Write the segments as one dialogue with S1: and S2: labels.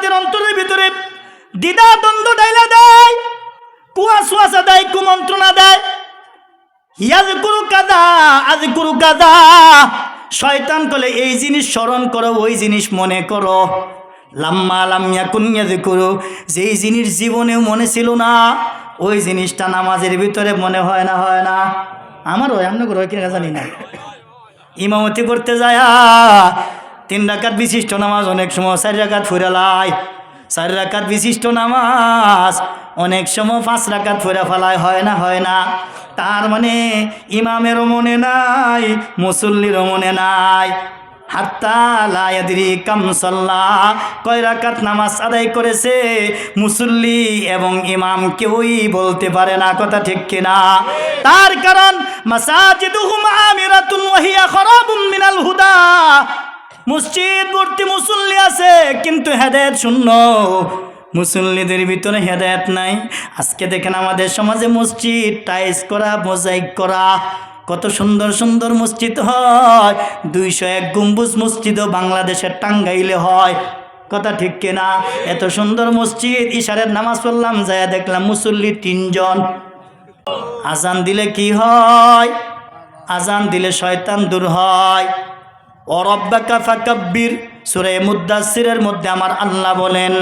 S1: আমাদের অন্তরের ভিতরে দ্বিধা দ্বন্দ্ব ডাইলা দেয়, কুয়াশা দেয়, কুমন্ত্রণা দেয়। ইয়াজকুরু কাযা আযকুরু কাযা, শয়তান বলে এই জিনিস স্মরণ করো, ওই জিনিস মনে করো। লাম্মা লাম ইয়াকুন ইয়াযকুরু, যেই জিনিস জীবনেও মনে ছিল না, ওই জিনিসটা নামাজের ভিতরে মনে হয় না। আমারও এমনি করে কিনা জানি না। ইমামতি করতে যায় 3 রাকাত বিশিষ্ট নামাজ অনেক সময় 4 রাকাত ফুরালায়, 4 রাকাত বিশিষ্ট নামাজ অনেক সময় 5 রাকাত ফুরা ফেলায়, হয় না। তার মানে ইমামেরও মনে নাই, মুসল্লিরও মনে নাই। হাত্তা লা ইয়াদরি কাম সাল্লা, কয় রাকাত নামাজ আদায় করেছে মুসল্লি এবং ইমাম কেউই বলতে পারে না। কথা ঠিক কিনা? তার কারণ মাসাজিদুহুম আমিরাতুন ওয়া হিয়া খারাবুম মিনাল হুদা, মসজিদ ভর্তি মুসল্লি আছে কিন্তু হেদায়েত শূন্য, মুসল্লিদের ভিতরে হেদায়েত নাই। আজকে দেখেন আমাদের সমাজে মসজিদ টাইলস করা, মোজাইক করা, কত সুন্দর সুন্দর মসজিদ হয়। 201 গম্বুজ মসজিদও বাংলাদেশের টাঙ্গাইলে হয়। কথা ঠিক কিনা? এত সুন্দর মসজিদ, ইশারের নামাজ পড়লাম, যায় দেখলাম মুসল্লি 3 জন। আজান দিলে কি হয়? আজান দিলে শয়তান দূর হয়। ও রব্বাকা ফাকাব্বির, সূরা মুদ্দাসসিরের মধ্যে আমার আল্লাহ বলেন,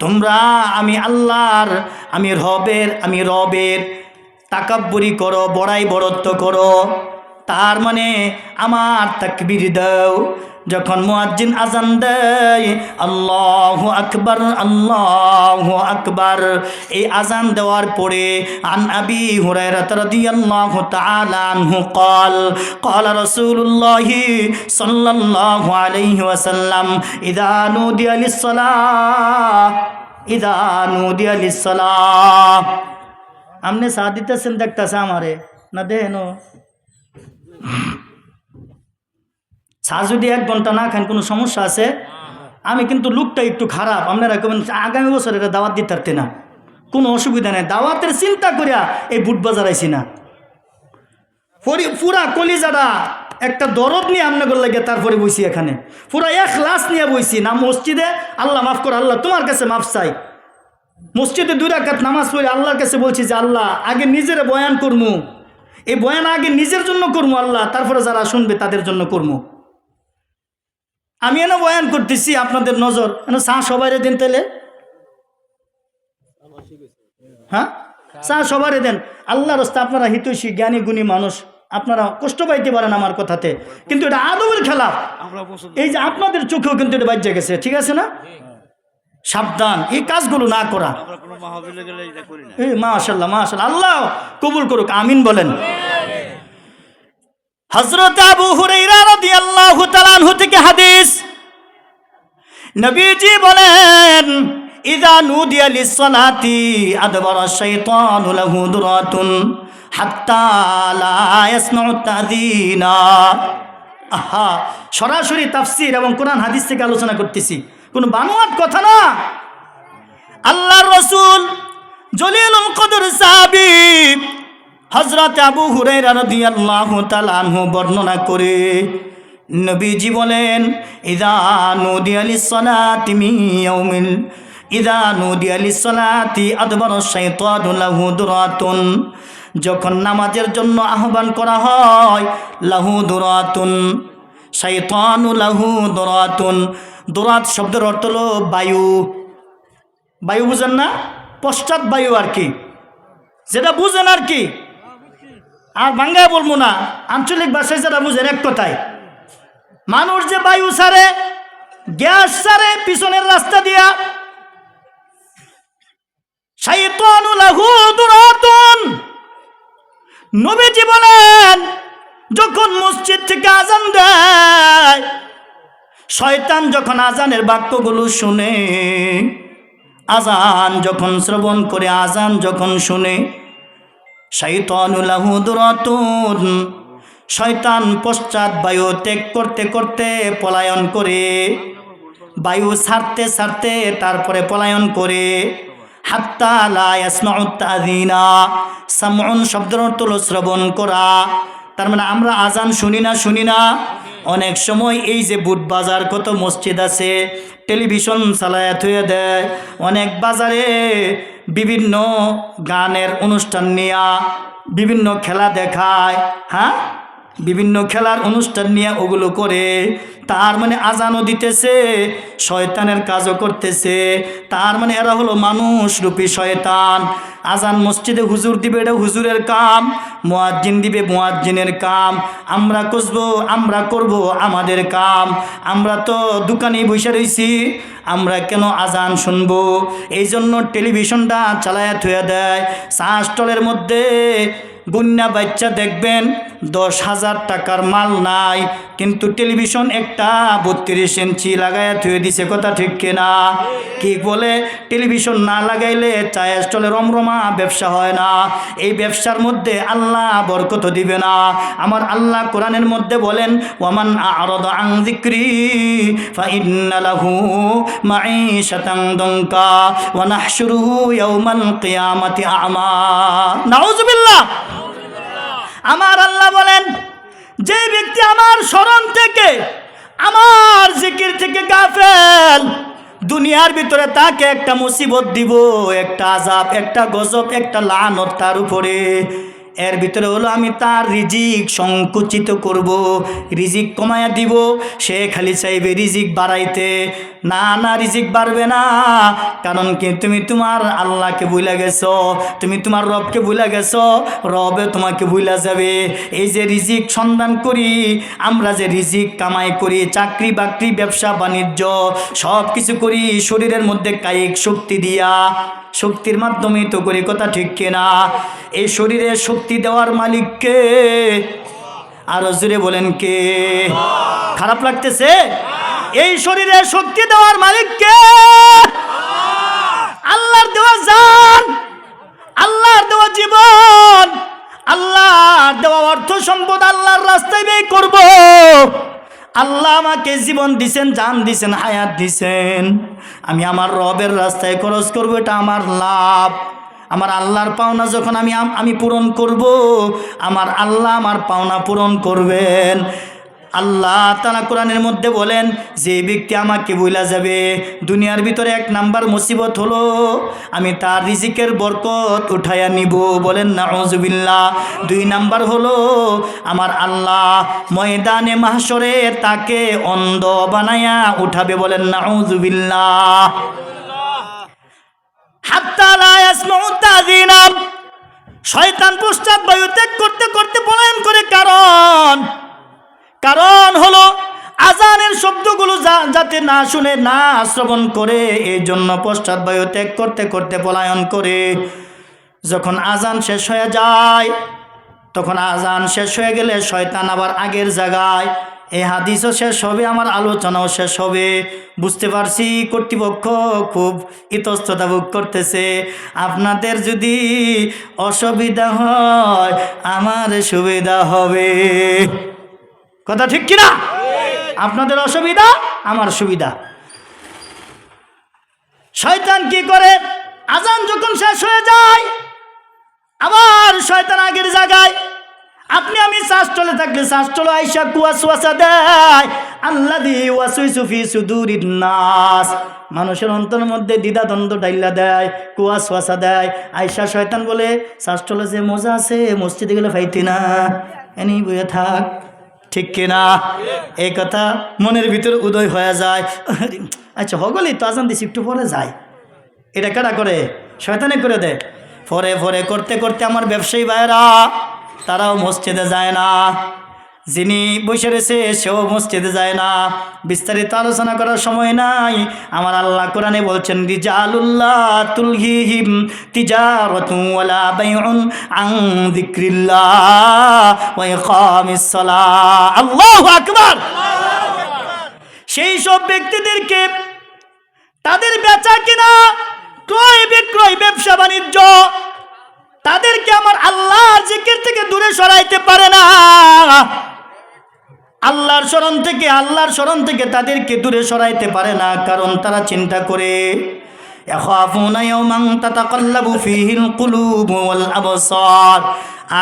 S1: তোমরা আমি আল্লাহর, আমি রবের তাকাব্বুরি করো, বড়াই বড়ত্ব করো। তার মানে আমার তাকবীর দাও। যখন মুয়াজ্জিন আজান দেয় আল্লাহু আকবার, আল্লাহু আকবার, এই আজান দেওয়ার পরে আন আবি হুরায়রা রাদিয়াল্লাহু তাআলা আনহু ক্বালা রাসূলুল্লাহি সাল্লাল্লাহু আলাইহি ওয়াসাল্লাম ইযা নুদিয়া লিস-সালাহ। আমনে সাথ দিতেছেন, দেখতেছে আমারে না? দেখেন চা যদি 1 ঘন্টা না খান কোনো সমস্যা আছে? আমি কিন্তু লুকটা একটু খারাপ, আপনারা কেমন আগামী বছর এটা দাওয়াত দিতে পারতে না, কোনো অসুবিধা নেই। দাওয়াতের চিন্তা করিয়া এই বুট বাজার আইছি না, পুরা কলিজাটা একটা দরদ নিয়ে আপনাদের লাগে তারপরে বইছি এখানে, পুরা ইখলাস নিয়ে বইছি না মসজিদে। আল্লাহ মাফ করো, আল্লাহ তোমার কাছে মাফ চাই। মসজিদে 2 রাকাত নামাজ পড়ে আল্লাহর কাছে বলছি যে আল্লাহ আগে নিজের বয়ান করমু, এই বয়ান আগে নিজের জন্য করমু আল্লাহ, তারপরে যারা শুনবে তাদের জন্য করমু। আমি এনে বয়ান করতেছি, আপনাদের নজর এনে চা সবাইরে দেন তাহলে, হ্যাঁ চা সবাইরে দেন। আল্লাহর রাস্তা আপনারা হিতৈষী জ্ঞানী গুণী মানুষ, আপনারা কষ্ট পাইতে পারেন আমার কথাতে, কিন্তু এটা আদবের খেলাফ। এই যে আপনাদের চোখেও কিন্তু এটা বাজ্যে গেছে, ঠিক আছে না? সাবধান এই কাজগুলো না করা। মাশাআল্লাহ মাশাআল্লাহ, আল্লাহ কবুল করুক, আমিন বলেন। হযরত আবু হুরায়রা রাদিয়াল্লাহু তাআলা আনহু থেকে হাদিস, নবীজি বলেন ইযা নুদিয়া লিস-সালাতি আদবারা আশ-শাইতানু লাহু দুরাতুন হাত্তা লা ইয়াসমাউ তাযীনা। আহা, সরাসরি তাফসীর এবং কোরআন হাদিস থেকে আলোচনা করতেছি, কোনো বানোয়াট কথা না। আল্লাহর রাসূল জলিলুল কদর সাহাবী হযরত আবু হুরায়রা রাদিয়াল্লাহু তাআলা আনহু বর্ণনা করে নবীজি বলেন ইযা নুদিয়া লিস-সালাতি মিন ইয়াউমিল ইযা নুদিয়া লিস-সালাতি আদবারা আশ-শাইতানু লাহু দুরাতুন, যখন নামাজের জন্য আহ্বান করা হয়, লাহু দুরাতুন, শাইতানু লাহু দুরাতুন। দুরাত শব্দের অর্থ হলো বায়ু। বায়ু বুঝেন না? পশ্চাৎ বায়ু আর কি, যেটা বুঝেন আর কি, আর বাংলায় বলবো না, আঞ্চলিক ভাষায় যেটা বুঝেন এক কথায়। মানুষ যে বায়ু ছাড়ে, গ্যাস ছাড়ে পিছনের রাস্তা দিয়া, শাইতানু লাহু দুরাতুন। নবীজি বলেন যখন মসজিদ থেকে আজান দেয়, শয়তান যখন আজানের বাক্যগুলো শুনে, আজান যখন শ্রবণ করে, আজান যখন শুনে, শাইতানু লাহু দুরাতুন, শয়তান পশ্চাৎ বায়ু ত্যাগ করতে করতে পলায়ন করে, বায়ু ছাড়তে ছাড়তে তারপরে পলায়ন করে। হাত্তা লা ইয়াসমাউ তাযীনা, সামউন শব্দের অর্থ হলো শ্রবণ করা, তার মানে আমরা আজান শুনি না। অনেক সময় এই যে বুট বাজার কত মসজিদ আছে টেলিভিশন চালায়া থুয়ে দেয়, অনেক বাজারে বিভিন্ন গানের অনুষ্ঠান নিয়া বিভিন্ন খেলা দেখায়, হ্যাঁ বিভিন্ন খেলার অনুষ্ঠান নিয়ে ওগুলো করে, তার মানে আজানও দিতেছে শয়তানের কাজও করতেছে। তার মানে এরা হলো মানুষ রূপী শয়তান। আজান মসজিদে হুজুর দিবে, এটা হুজুরের কাম, মুয়াজ্জিন দিবে মুয়াজ্জিনের কাম, আমরা করব আমাদের কাম। আমরা তো দোকানে বসে রয়েছি, আমরা কেন আজান শুনবো? এই জন্য টেলিভিশনটা চালায়া থুয়ে দেয়। চা স্টলের মধ্যে গুন্না বাচ্চা দেখবেন 10,000 টাকার মাল নাই, কিন্তু টেলিভিশন একটা 32 ইঞ্চি লাগাইয়া থুয়ে দিছে, কথা ঠিক কিনা? কি বলে টেলিভিশন না লাগাইলে চায়ের স্টলে রমরমা ব্যবসা হয় না। এই ব্যবসার মধ্যে আল্লাহ বরকত দিবে না। আমার আল্লাহ কোরআনের মধ্যে বলেন, ওয়ামান আ'রাদা আন যিকরি ফাইন্না লাহু মাঈশাতান দানকা ওয়া নাহশুরুহু ইয়াওমাল কিয়ামাতি আ'মা। নাউযুবিল্লাহ। আমার আল্লাহ বলেন, যে ব্যক্তি আমার স্মরণ থেকে আমার জিকির থেকে গাফেল, দুনিয়ার ভিতরে তাকে একটা মুসিবত দিব, একটা আযাব, একটা গজব, একটা লানত তার উপরে। এর ভিতরে হলো আমি তার রিজিক সংকুচিত করব, রিজিক কমায়া দিব। সে খালি চাইবে রিজিক বাড়াইতে, না রিজিক বাড়বে না। কারণ কি? তুমি তোমার আল্লাহকে ভুলে গেছো, তুমি তোমার রবকে ভুলে গেছো, রবে তোমাকে ভুলে যাবে। এই যে রিজিক সন্ধান করি আমরা, যে রিজিক কামাই করি, চাকরি বাকরি ব্যবসা বাণিজ্য সব কিছু করি শরীরের মধ্যে কায়িক শক্তি দিয়া, শক্তির মাধ্যমে তো করি, কথা ঠিক কিনা? এই শরীরে শক্তি দেওয়ার মালিক কে? আরো জোরে বলেন কে? খারাপ লাগতেছে? এই শরীরে শক্তি দেওয়ার মালিক কে? আল্লাহর দেওয়া জান, আল্লাহর দেওয়া জীবন, আল্লাহর দেওয়া অর্থ সম্পদ আল্লাহর রাস্তায় ব্যয় করব। আল্লাহ আমাকে জীবন দিছেন, জান দিছেন, হায়াত দিছেন, আমি আমার রবের রাস্তায় খরচ করব, এটা আমার লাভ। আমার আল্লাহর পাওনা যখন আমি পূরণ করব, আমার আল্লাহ আমার পাওনা পূরণ করবেন। আল্লাহ তাআলা কোরআনের মধ্যে বলেন, যে ব্যক্তি আমাকে ভুলে যাবে, দুনিয়ার ভিতরে 1 নাম্বার মুসিবত হলো আমি তার রিজিকের বরকত উঠাইয়া নিব, বলেন নাউযুবিল্লাহ। 2 নাম্বার হলো আমার আল্লাহ ময়দানে মাহশরে তাকে অন্ধ বানায়া উঠাবে, বলেন নাউযুবিল্লাহ। হাত্তা লা ইয়াসমাউ তাযিনা, শয়তান পশ্চাৎ ত্যাগ করতে করতে পলায়ন করে। কারণ হলো আজানের শব্দগুলো যাতে না শুনে, না শ্রবণ করে, এই জন্য পশ্চাৎ বায়ু ত্যাগ করতে করতে পলায়ন করে। যখন আজান শেষ হয়ে যায়, তখন আজান শেষ হয়ে গেলে শয়তান আবার আগের জায়গায়। এই হাদিসও শেষ হবে, আমার আলোচনাও শেষ হবে। বুঝতে পারছি কর্তৃপক্ষ খুব ইতস্ততা ভোগ করতেছে। আপনাদের যদি অসুবিধা হয় আমার সুবিধা হবে, কথা ঠিক কিনা? আপনাদের অসুবিধা আমার সুবিধা। শয়তান কি করে? আজান যখন শেষ হয়ে যায় আবার শয়তান আগের জায়গায়। আপনি আমি শ্বাসচলে থাকলে শ্বাসচলে আইসা কুয়াশা দেয়, আল্লাযী ওয়াসওয়াসু ফি সুদুরিন নাস, মানুষের অন্তরের মধ্যে দ্বিধাদ্বন্দ্ব ডাইলা দেয়, কুয়াশা দেয়। আইসা শয়তান বলে, শ্বাসচলে যে মজা আছে মসজিদে গেলে পাইতি না, এনি বইয়ে থাক, ঠিক কিনা? এই কথা মনের ভিতরে উদয় হয়ে যায়। আচ্ছা হগলি তো আজান দিছি, একটু পরে যায়। এটা কেডা করে? শয়তানে করে দেয়। পরে পরে করতে করতে আমার ব্যবসায়ী ভাইয়েরা তারাও মসজিদে যায় না, যিনি বসে রয়েছে সেও মসজিদে যায় না। বিস্তারিত আলোচনা করার সময় নাই। আমার আল্লাহ কোরআনে বলছেন, রিজালুল্লাহ তুলহিহিম তিজারাতুন ওয়ালা বাইউন আন যিকরিল্লাহ ওয়া ইকামিস সালাহ। আল্লাহু আকবার। সেই সব ব্যক্তিদেরকে তাদের বেচা কিনা, ক্রয় বিক্রয়, ব্যবসা বাণিজ্য, তাদেরকে আমার আল্লাহর জিকির থেকে দূরে সরাইতে পারে না। আল্লাহর স্মরণ থেকে তাদেরকে দূরে সরাইতে পারে না। কারণ তারা চিন্তা করে ইয়াখাফুনা ইয়াওমান তাতাকাল্লাবু ফীহিল কুলুবু ওয়াল আবসার।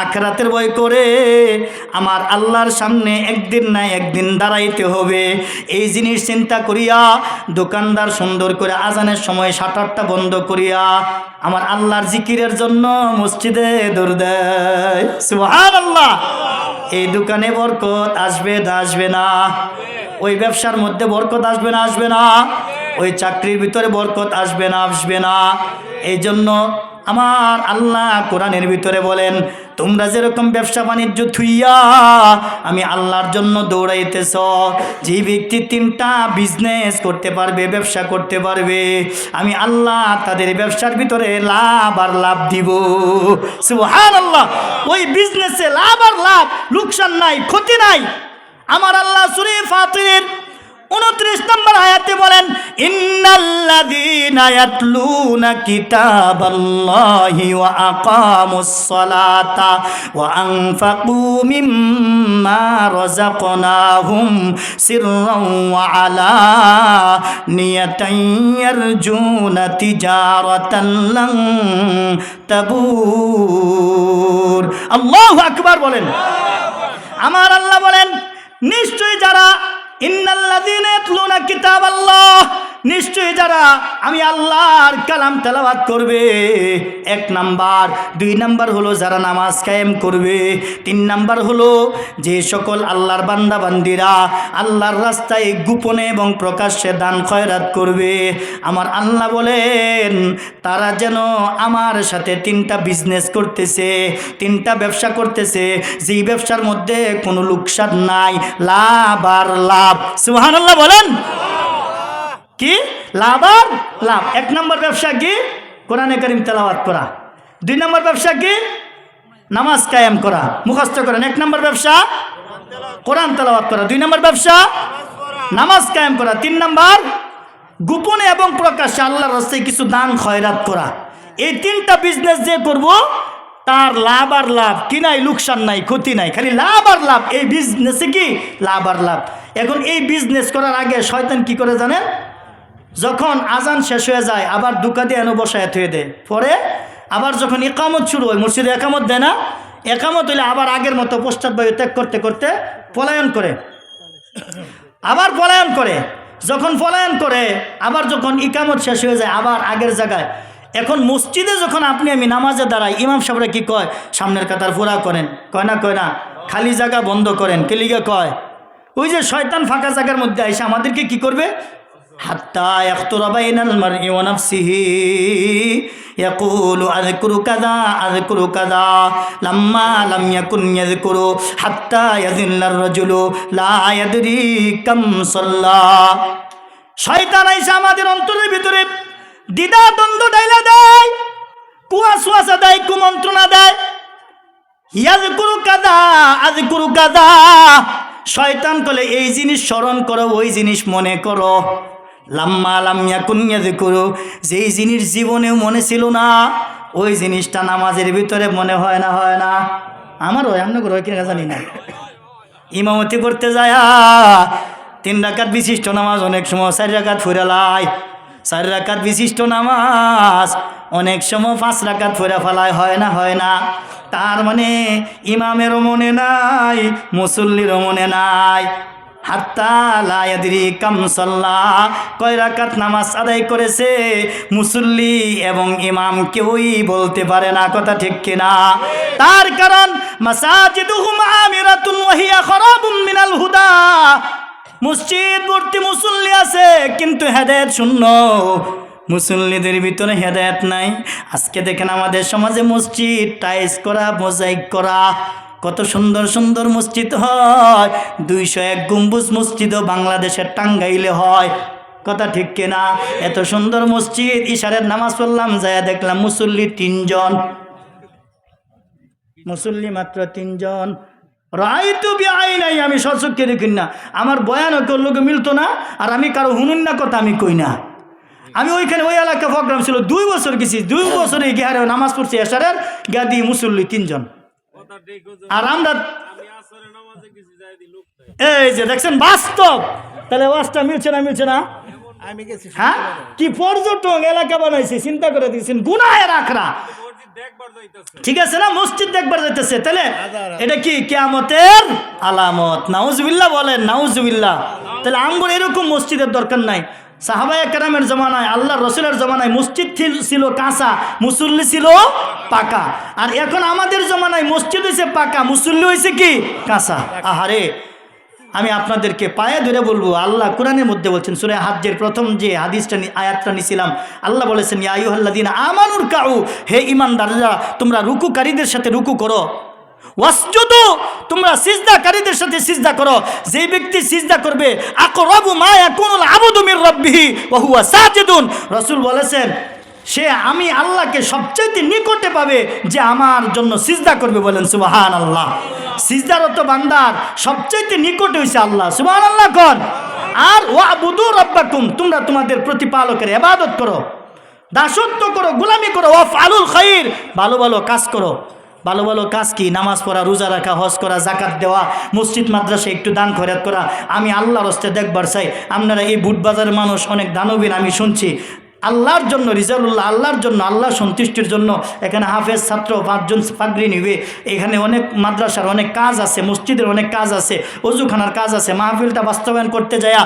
S1: আখিরাতের ভয় করে আমার আল্লাহর সামনে একদিন না একদিন দাঁড়াইতে হবে। এই জিনিস চিন্তা করিয়া দোকানদার সুন্দর করে আজানের সময় শাটারটা বন্ধ করিয়া আমার আল্লাহর জিকিরের জন্য মসজিদে দৌড় দেয়। সুবহানাল্লাহ। এই দোকানে বরকত আসবে না আসবে না? ওই ব্যবসার মধ্যে বরকত আসবে না আসবে না? ওই চাকরির ভিতরে বরকত আসবে না আসবে না? এই জন্য আমার আল্লাহ কোরআনের ভিতরে বলেন, তোমরা যেরকম ব্যবসা বাণিজ্য থুইয়া আমি আল্লাহর জন্য দৌড়াইতেছ, যে ব্যক্তি 3টা বিজনেস করতে পারবে, ব্যবসা করতে পারবে, আমি আল্লাহ তাদের ব্যবসার ভিতরে লাভ আর লাভ দিব। সুবহানাল্লাহ। ওই বিজনেসে লাভ আর লাভ, লোকসান নাই, ক্ষতি নাই। আমার আল্লাহ সূরা ফাতিরের 29 নম্বর আয়াতে বলেন, ইন্নাল্লাযীনা ইয়াতলুনা কিতাবাল্লাহি ওয়া আকামুস সালাতা ওয়া আনফাকু মিম্মা রাযাকনাহুম সিররান ওয়া আলানিয়াতান ইয়ারজুনা তিজারাতান লান তাবুর। আল্লাহু আকবার বলেন। আমার আল্লাহ বলেন, নিশ্চয়ই যারা ইন্নাল্লাযীনা ইয়াতলুনা কিতাবাল্লাহ, নিশ্চয়ই যারা আমি আল্লাহর কালাম তেলাওয়াত করবে, 1 নাম্বার। 2 নাম্বার হলো যারা নামাজ কায়েম করবে। 3 নাম্বার হলো যে সকল আল্লাহর বান্দা বান্দিরা আল্লাহর রাস্তায় গোপনে এবং প্রকাশ্যে দান খয়রাত করবে। আমার আল্লাহ বলেন তারা যেন আমার সাথে 3টা বিজনেস করতেছে, 3টা ব্যবসা করতেছে, যেই ব্যবসার মধ্যে কোনো লোকসান নাই, লাভ আর লাভ। সুবহানাল্লাহ বলেন। কি লাভ আর লাভ? 1 নম্বর ব্যবসা কি? কোরআনে কারীম তেলাওয়াত করা। 2 নম্বর ব্যবসা কি? নামাজ কায়েম করা, মুখস্থ করেন। 1 নম্বর ব্যবসা কোরআন তেলাওয়াত করা, 2 নম্বর ব্যবসা নামাজ কায়েম করা, 3 নম্বর গোপনে এবং প্রকাশ্যে আল্লাহর রাস্তায় কিছু দান খয়রাত করা। এই 3টা বিজনেস যে করব তার লাভ আর লাভ, কি নাই, লোকসান নাই, ক্ষতি নাই, খালি লাভ আর লাভ। এই বিজনেসে কি লাভ আর লাভ। এখন এই বিজনেস করার আগে শয়তান কি করে জানেন? যখন আজান শেষ হয়ে যায় আবার দুকা দিয়ে এনে বসায় থুয়ে দেয়, পরে আবার যখন ইকামত শুরু হয়, মসজিদে একামত দেয় না, একামত হইলে আবার আগের মতো পশ্চাৎবায়ু ত্যাগ করতে করতে পলায়ন করে, আবার পলায়ন করে। যখন পলায়ন করে আবার যখন ইকামত শেষ হয়ে যায় আবার আগের জায়গায়। এখন মসজিদে যখন আপনি আমি নামাজে দাঁড়াই, ইমাম সাহেবরা কি কয়? সামনের কাতার পুরা করেন, কয় না? কয় না। খালি জায়গা বন্ধ করেন, কেলিগা কয়? ওই যে শয়তান ফাঁকা জায়গার মধ্যে আইসা আমাদেরকে কি করবে? হাত্তা ইয়াখতুরা বাইনাল মারই ওয়া নাফসিহি ইয়াকুলু আযকুরু কাযা আযকুরু কাযা লাম্মা লাম ইয়াকুন ইয়াযকুরু হাত্তা ইয়াযিল্লার রাজুলু লা ইয়াদরি কাম সাল্লা। শয়তান আইসা আমাদের অন্তরের ভিতরে দ্বিধা দ্বন্দ্ব ডাইলা দেয়, কুয়াশা দেয়, কুমন্ত্রণা দেয়। ইয়াযকুরু কাযা আযকুরু কাযা, শয়তান বলে এই জিনিস স্মরণ করো, ওই জিনিস মনে করো। লাম্মা লাম ইয়াকুন ইয়াযকুরু, যেই জিনিস জীবনেও মনে ছিল না ওই জিনিসটা নামাজের ভিতরে মনে হয় না। হয় না? আমারও এমন করে কিনা জানি না। ইমামতি করতে যায় 3 রাকাত বিশিষ্ট নামাজ অনেক সময় 4 রাকাত ফুরালায়, 4 রাকাত বিশিষ্ট নামাজ অনেক সময় 5 রাকাত ফুরা ফেলায়। হয় না? হয় না? তার মানে ইমামেরও মনে নাই, মুসল্লিরও মনে নাই। হাত্তা লা ইয়াদরি কাম সাল্লা, কয় রাকাত নামাজ আদায় করেছে মুসল্লি এবং ইমাম কেউই বলতে পারে না। কথা ঠিক কিনা? তার কারণ মাসাজিদুহুম আমিরাতুন ওয়া হিয়া খারাবুম মিনাল হুদা, মসজিদ ভর্তি মুসল্লি আছে কিন্তু হেদায়েত শূন্য, মুসল্লিদের ভিতরে হেদায়েত নাই। আজকে দেখেন আমাদের সমাজে মসজিদ টাইলস করা, মোজাইক করা, কত সুন্দর সুন্দর মসজিদ হয়। 201 গম্বুজ মসজিদও বাংলাদেশের টাঙ্গাইলে হয়। কথা ঠিক কিনা? এত সুন্দর মসজিদ, ইশারের নামাজ পড়লাম, যায় দেখলাম মুসল্লি 3 জন, মুসল্লি মাত্র 3 জন। রাইতু বিআইনাই, আমি সচক্ষে দেখি না। আমার বয়ানও তোর লোকে মিলতো না, আর আমি কারো হুনুন না কথা আমি কই না। আমি ওইখানে ওই এলাকা প্রোগ্রাম ছিল, 2 বছর গেছি, 2 বছরে গিয়ে নামাজ পড়ছি এশারের, গাদি মুসল্লি 3 জন। আর আমরা এই যে দেখছেন বাস্তব, তাহলে ওয়াজটা মিলছে না? মিলছে না? হ্যাঁ, কি পর্যটক এলাকা বানাইছে, চিন্তা করে দিয়েছেন, গুনাহের আখড়া। ঠিক আছে না, মসজিদ দেখবার যাইতেছে, তাহলে এটা কি কিয়ামতের আলামত? নাউজুবিল্লাহ বলেন, নাউজুবিল্লাহ। তাহলে আমগুলো এরকম মসজিদের দরকার নাই। সাহাবায়ে কেরামের জমানায়, আল্লাহ রসুলের জমানায় মসজিদ ছিল কাঁচা, মুসল্লি ছিল পাকা। আর এখন আমাদের জমানায় মসজিদ হয়েছে পাকা, মুসল্লি হয়েছে কি কাঁচা। আহারে, আমি আপনাদেরকে পায়ে ধরে বলবো, আল্লাহ কোরআনের মধ্যে বলছেন, সূরা হাজ্জের প্রথম যে হাদিসটা আয়াতটা নিছিলাম, আল্লাহ বলেছেন, ইয়া আইয়ুহাল্লাযীনা আমানুর কাউ, হে ঈমানদাররা তোমরা রুকুকারীদের সাথে রুকু করো, ওয়াসজুদু তোমরা সিজদাকারীদের সাথে সিজদা করো। যে ব্যক্তি সিজদা করবে, আকরাবু মা ইয়াকুনুল আবদু মির রাব্বিহি ওয়া হুয়া সাজিদুন, রাসূল বলেছেন সে আমি আল্লাহকে সবচেয়ে নিকটে পাবে যে আমার জন্য সিজদা করবে। বলেন সুবহানাল্লাহ। সিজদারত বান্দার সবচেয়ে নিকটে হইছে আল্লাহ, সুবহানাল্লাহ কোন। আর ওয়াবুদু রাব্বাকুম, তোমরা তোমাদের প্রতিপালকের ইবাদত করো, দাসত্ব করো, গোলামি করো, ওয়াফআলুল খাইর, ভালো ভালো কাজ করো। ভালো ভালো কাজ কি? নামাজ পড়া, রোজা রাখা, হজ করা, জাকাত দেওয়া, মসজিদ মাদ্রাসা একটু দান খয়রাত করা। আমি আল্লাহর হস্তে দেখবার চাই আপনারা এই বুটবাজারের মানুষ অনেক দানবীর, আমি শুনছি আল্লাহর জন্য, রিজালুল্লাহ আল্লাহর জন্য, আল্লাহর সন্তুষ্টির জন্য এখানে হাফেজ ছাত্র 5 জন পাগড়ি নিবে। এখানে অনেক মাদ্রাসার অনেক কাজ আছে, মসজিদের অনেক কাজ আছে, অজুখানার কাজ আছে। মাহফিলটা বাস্তবায়ন করতে যায়